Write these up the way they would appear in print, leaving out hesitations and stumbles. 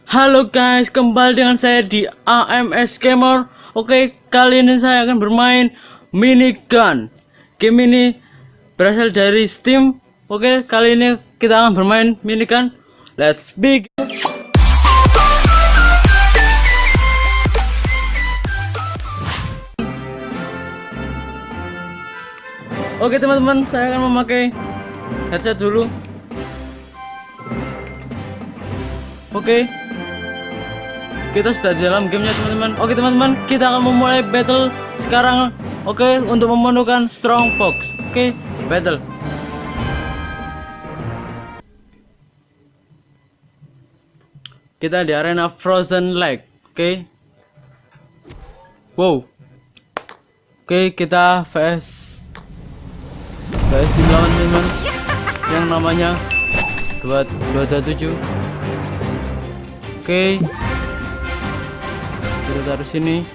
Halo guys, kembali dengan saya di AMS Gamer. Oke, kali ini saya akan bermain minigun. Game ini berasal dari Steam. Oke, kali ini kita akan bermain minigun. Let's begin. Oke teman-teman, saya akan memakai headset dulu. Oke, kita sudah di dalam gamenya teman-teman. Oke teman-teman, kita akan memulai battle sekarang. Oke, untuk memenuhkan strong box. Oke, battle. Kita di arena Frozen Lake. Oke. Wow. Oke, kita vs tim lawan teman yang namanya 227. Oke, kita taruh sini.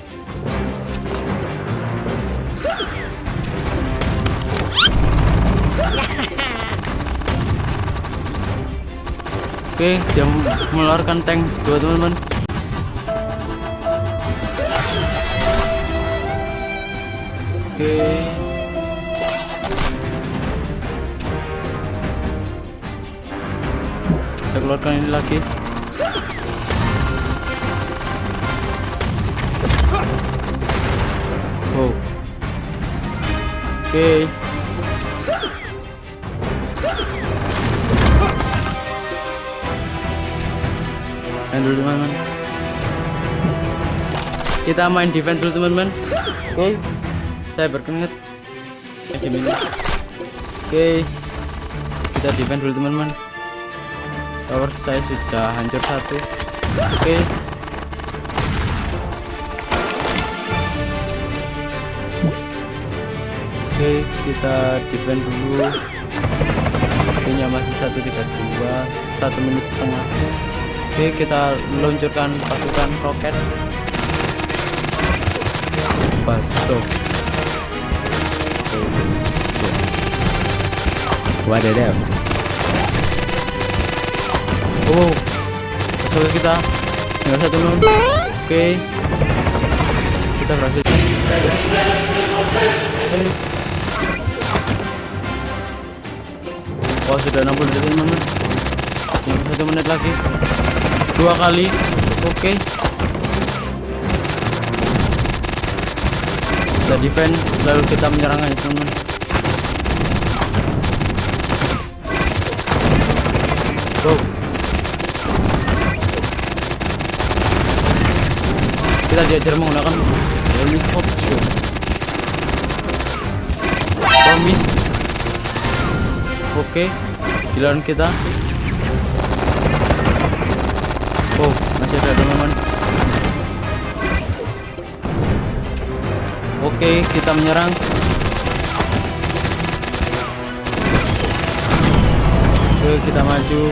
Oke, dia mengeluarkan tank dua teman-teman. Oke, kita keluarkan ini lagi. Oh. Oke. Main dulu teman-teman. Kita main defense dulu teman-teman. Oke. Saya berkeringat. Oke. Kita defense dulu teman-teman. Tower saya sudah hancur satu. Oke. Oke, kita defend dulu. Waktunya masih 1:32, 1 menit setengah. Oke, kita luncurkan pasukan roket. Baso. Wadadah. Oh, pasukan kita tinggal satu nun. Oke, kita berhasil. Oh, sudah 60 detik teman-teman. Tinggal 1 menit lagi. 2 kali. Oke. Kita defend, lalu kita menyerang aja teman-teman. Go. Kita diajar menggunakan helikopter. Promise. Oke, giliran kita. Oh, masih ada teman-teman. Oke, kita menyerang. Oke, kita maju.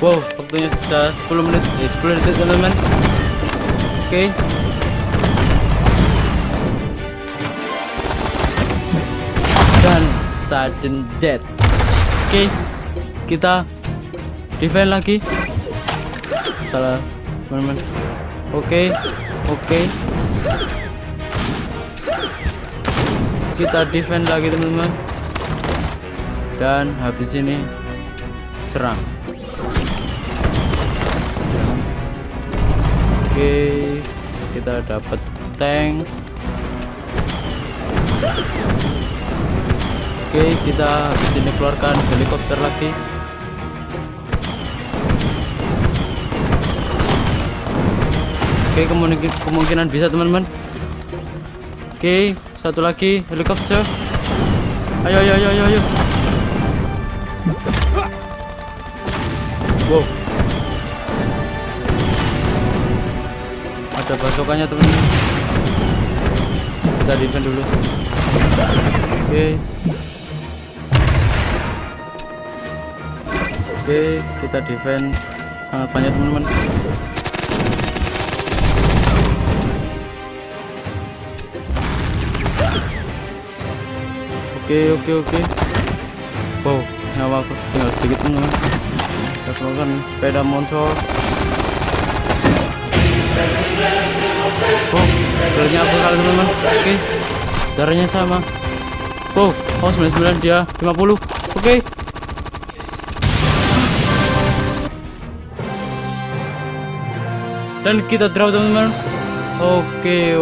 Wow, waktunya sudah 10 menit, 10 detik teman-teman. Oke. Dan sudden death. Oke, kita defend lagi. Salah teman-teman. Oke. Kita defend lagi teman-teman. Dan habis ini serang. Oke, kita dapat tank. Oke, kita sini keluarkan helikopter lagi. Oke, kemungkinan bisa teman-teman. Oke, satu lagi helikopter. Ayo. Wow, ada pasukannya teman-teman. Kita defend dulu. Oke, kita defend sangat banyak teman-teman. Oke. Wow, nyawa aku tinggal sedikit teman-teman. Kita keluarkan sepeda motor. Oh, darahnya aku kali teman-teman. Oke, darahnya sama. Oh 99, dia 50. Oke. Dan kita drop teman-teman. Oke,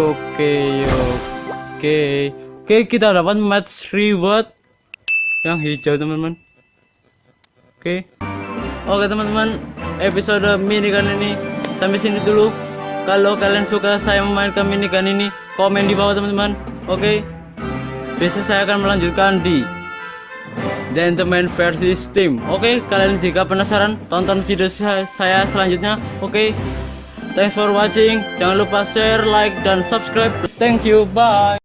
kita dapat match reward yang hijau teman-teman. Oke, teman-teman, episode minigun ini sampai sini dulu. Kalau kalian suka saya memainkan minigun ini, komen di bawah teman-teman. Oke, besok saya akan melanjutkan di Gentleman versi Steam. Oke, kalian jika penasaran, tonton video saya selanjutnya. Oke, thanks for watching. Jangan lupa share, like, dan subscribe. Thank you, bye.